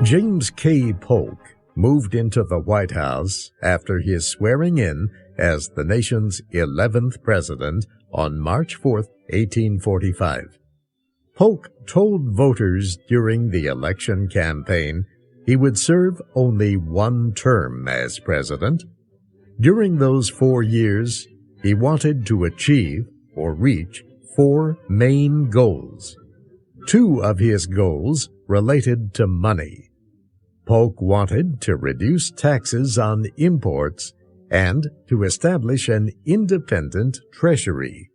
James K. Polk moved into the White House after his swearing in as the nation's 11th president on March 4, 1845. Polk told voters during the election campaign he would serve only one term as president. During those 4 years, he wanted to achieve or reach 4 main goals. 2 of his goals related to money. Polk wanted to reduce taxes on imports and to establish an independent treasury.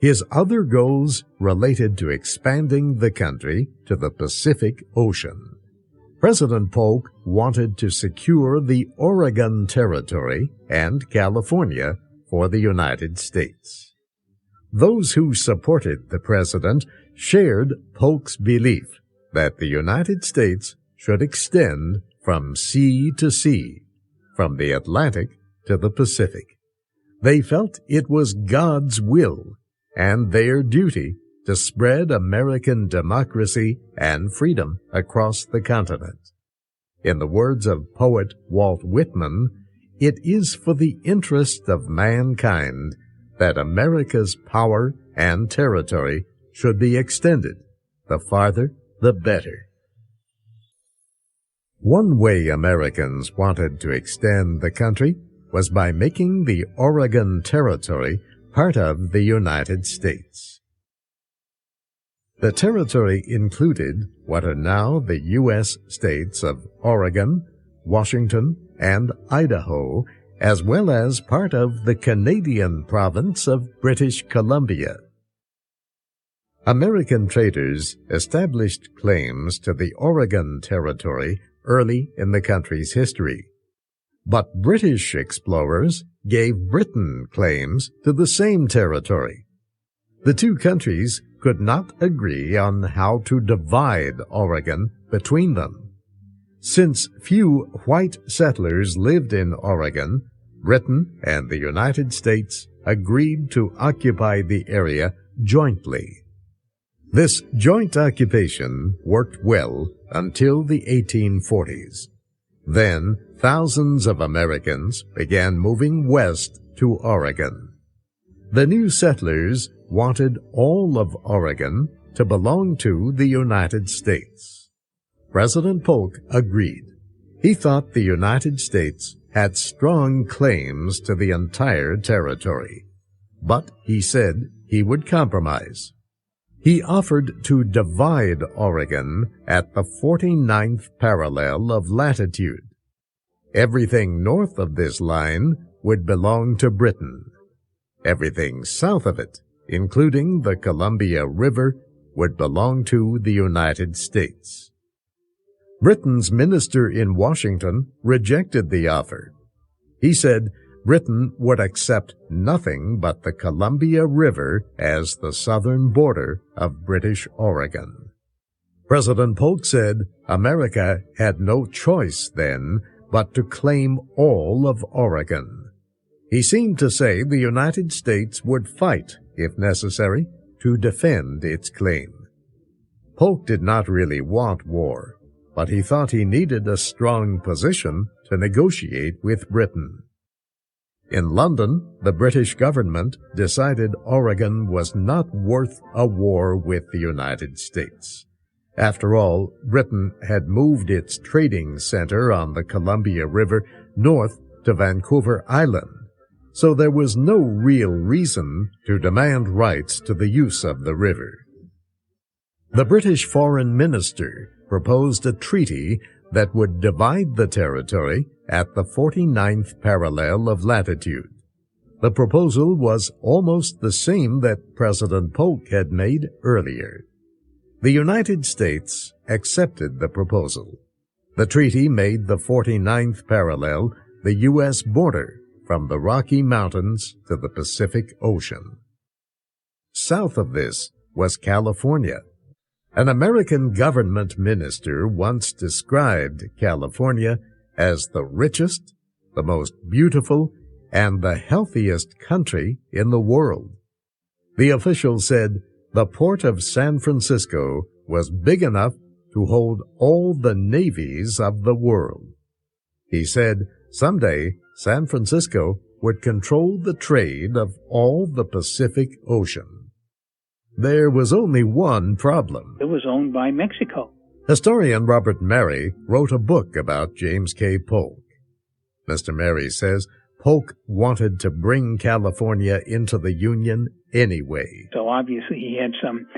His other goals related to expanding the country to the Pacific Ocean. President Polk wanted to secure the Oregon Territory and California for the United States. Those who supported the president shared Polk's belief that the United States should extend from sea to sea, from the Atlantic to the Pacific. They felt it was God's will and their duty to spread American democracy and freedom across the continent. In the words of poet Walt Whitman, it is for the interest of mankind that America's power and territory should be extended. The farther, the better. One way Americans wanted to extend the country was by making the Oregon Territory part of the United States. The territory included what are now the U.S. states of Oregon, Washington, and Idaho, as well as part of the Canadian province of British Columbia. American traders established claims to the Oregon Territory early in the country's history. But British explorers gave Britain claims to the same territory. The two countries could not agree on how to divide Oregon between them. Since few white settlers lived in Oregon, Britain and the United States agreed to occupy the area jointly. This joint occupation worked well until the 1840s. Then, thousands of Americans began moving west to Oregon. The new settlers wanted all of Oregon to belong to the United States. President Polk agreed. He thought the United States had strong claims to the entire territory. But he said he would compromise. He offered to divide Oregon at the 49th parallel of latitude. Everything north of this line would belong to Britain. Everything south of it, including the Columbia River, would belong to the United States. Britain's minister in Washington rejected the offer. He said Britain would accept nothing but the Columbia River as the southern border of British Oregon. President Polk said America had no choice then but to claim all of Oregon. He seemed to say the United States would fight, if necessary, to defend its claim. Polk did not really want war, but he thought he needed a strong position to negotiate with Britain. In London, the British government decided Oregon was not worth a war with the United States. After all, Britain had moved its trading center on the Columbia River north to Vancouver Island, so there was no real reason to demand rights to the use of the river. The British foreign minister proposed a treaty that would divide the territory at the 49th parallel of latitude. The proposal was almost the same that President Polk had made earlier. The United States accepted the proposal. The treaty made the 49th parallel the U.S. border from the Rocky Mountains to the Pacific Ocean. South of this was California. An American government minister once described California as the richest, the most beautiful, and the healthiest country in the world. The official said the port of San Francisco was big enough to hold all the navies of the world. He said someday San Francisco would control the trade of all the Pacific Ocean. There was only one problem. It was owned by Mexico. Historian Robert Mary wrote a book about James K. Polk. Mr. Mary says Polk wanted to bring California into the Union anyway. So obviously he had some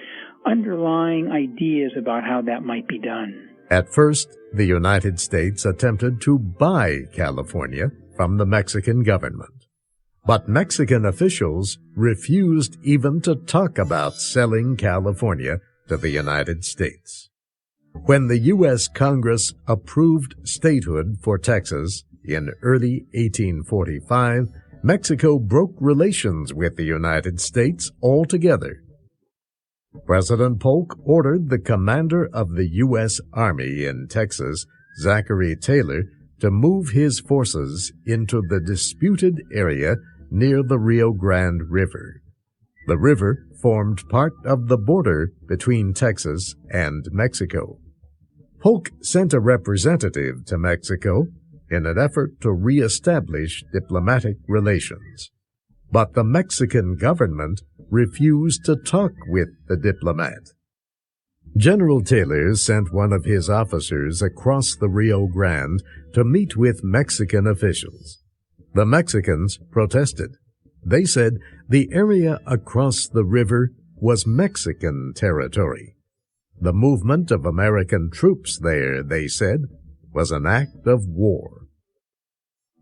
underlying ideas about how that might be done. At first, the United States attempted to buy California from the Mexican government. But Mexican officials refused even to talk about selling California to the United States. When the U.S. Congress approved statehood for Texas in early 1845, Mexico broke relations with the United States altogether. President Polk ordered the commander of the U.S. Army in Texas, Zachary Taylor, to move his forces into the disputed area near the Rio Grande River. The river formed part of the border between Texas and Mexico. Polk sent a representative to Mexico in an effort to re-establish diplomatic relations. But the Mexican government refused to talk with the diplomat. General Taylor sent one of his officers across the Rio Grande to meet with Mexican officials. The Mexicans protested. They said the area across the river was Mexican territory. The movement of American troops there, they said, was an act of war.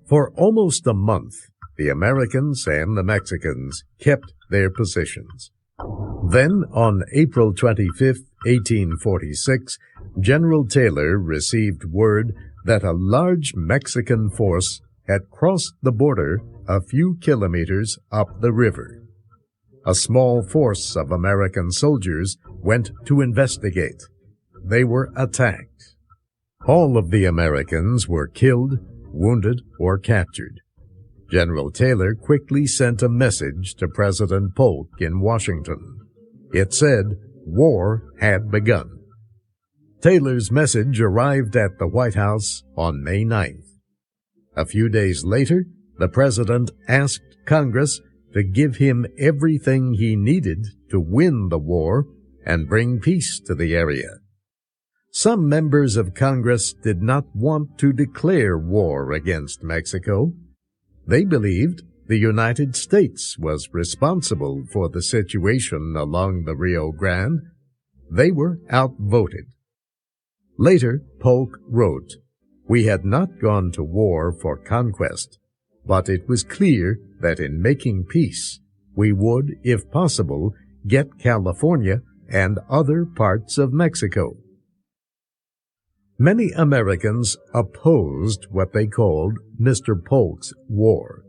For almost a month, the Americans and the Mexicans kept their positions. Then, on April 25, 1846, General Taylor received word that a large Mexican force had crossed the border a few kilometers up the river. A small force of American soldiers went to investigate. They were attacked. All of the Americans were killed, wounded, or captured. General Taylor quickly sent a message to President Polk in Washington. It said war had begun. Taylor's message arrived at the White House on May 9th. A few days later, the president asked Congress to give him everything he needed to win the war and bring peace to the area. Some members of Congress did not want to declare war against Mexico. They believed the United States was responsible for the situation along the Rio Grande. They were outvoted. Later, Polk wrote, "We had not gone to war for conquest, but it was clear that in making peace, we would, if possible, get California and other parts of Mexico." Many Americans opposed what they called Mr. Polk's war.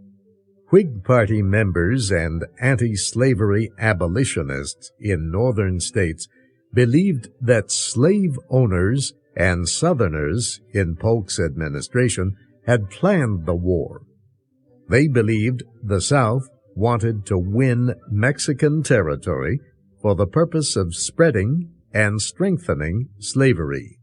Whig Party members and anti-slavery abolitionists in northern states believed that slave owners and Southerners in Polk's administration had planned the war. They believed the South wanted to win Mexican territory for the purpose of spreading and strengthening slavery.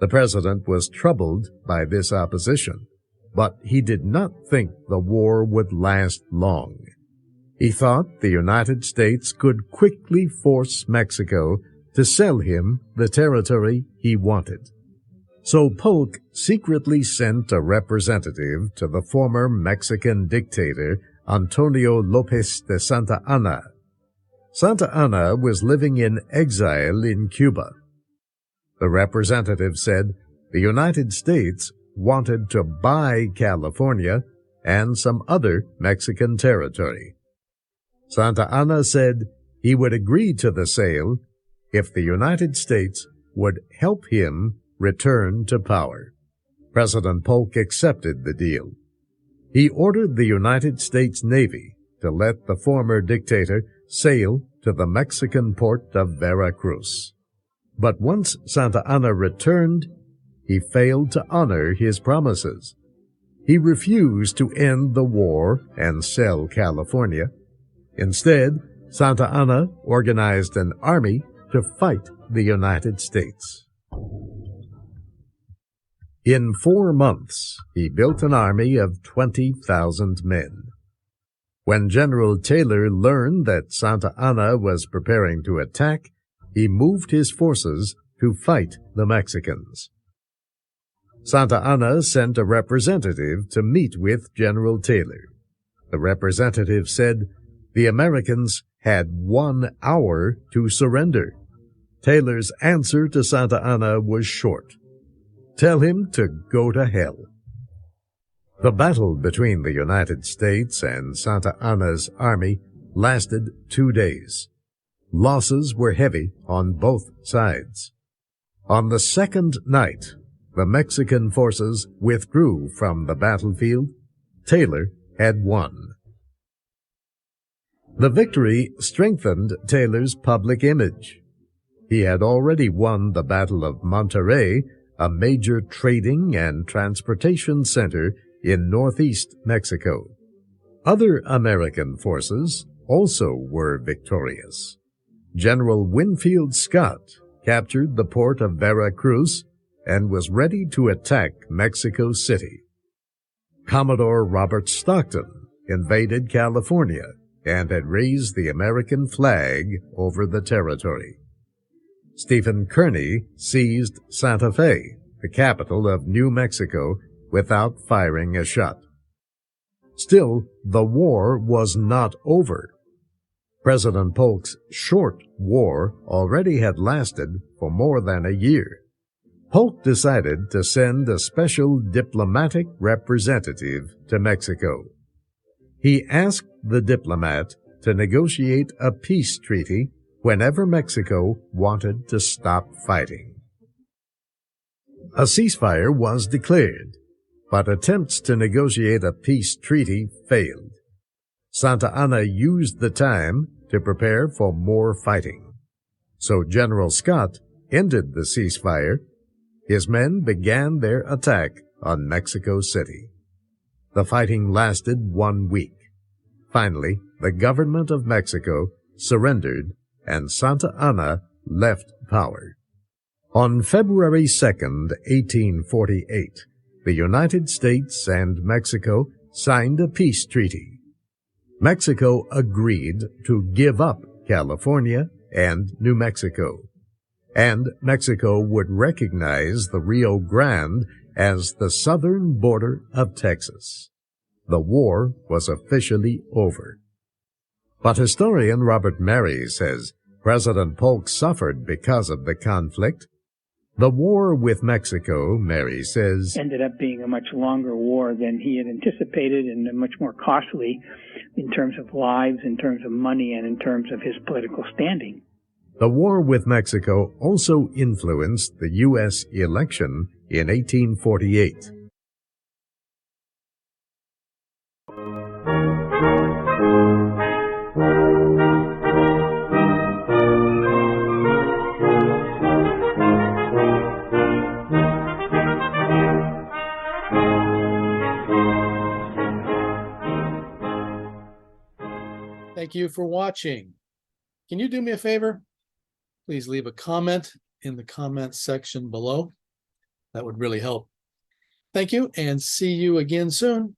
The president was troubled by this opposition, but he did not think the war would last long. He thought the United States could quickly force Mexico to sell him the territory he wanted. So Polk secretly sent a representative to the former Mexican dictator Antonio López de Santa Anna. Santa Anna was living in exile in Cuba. The representative said the United States wanted to buy California and some other Mexican territory. Santa Anna said he would agree to the sale if the United States would help him return to power. President Polk accepted the deal. He ordered the United States Navy to let the former dictator sail to the Mexican port of Veracruz. But once Santa Anna returned, he failed to honor his promises. He refused to end the war and sell California. Instead, Santa Anna organized an army to fight the United States. In 4 months, he built an army of 20,000 men. When General Taylor learned that Santa Anna was preparing to attack, he moved his forces to fight the Mexicans. Santa Anna sent a representative to meet with General Taylor. The representative said the Americans had 1 hour to surrender. Taylor's answer to Santa Anna was short. Tell him to go to hell. The battle between the United States and Santa Anna's army lasted 2 days. Losses were heavy on both sides. On the second night, the Mexican forces withdrew from the battlefield. Taylor had won. The victory strengthened Taylor's public image. He had already won the Battle of Monterrey, a major trading and transportation center in northeast Mexico. Other American forces also were victorious. General Winfield Scott captured the port of Veracruz and was ready to attack Mexico City. Commodore Robert Stockton invaded California and had raised the American flag over the territory. Stephen Kearny seized Santa Fe, the capital of New Mexico, without firing a shot. Still, the war was not over. President Polk's short war already had lasted for more than a year. Polk decided to send a special diplomatic representative to Mexico. He asked the diplomat to negotiate a peace treaty whenever Mexico wanted to stop fighting. A ceasefire was declared, but attempts to negotiate a peace treaty failed. Santa Anna used the time to prepare for more fighting. So General Scott ended the ceasefire. His men began their attack on Mexico City. The fighting lasted 1 week. Finally, the government of Mexico surrendered and Santa Anna left power. On February 2nd, 1848, the United States and Mexico signed a peace treaty. Mexico agreed to give up California and New Mexico, and Mexico would recognize the Rio Grande as the southern border of Texas. The war was officially over. But historian Robert Mary says President Polk suffered because of the conflict. The war with Mexico, Mary says, ended up being a much longer war than he had anticipated and much more costly in terms of lives, in terms of money, and in terms of his political standing. The war with Mexico also influenced the U.S. election in 1848. Thank you for watching. Can you do me a favor? Please leave a comment in the comment section below. That would really help. Thank you, and see you again soon.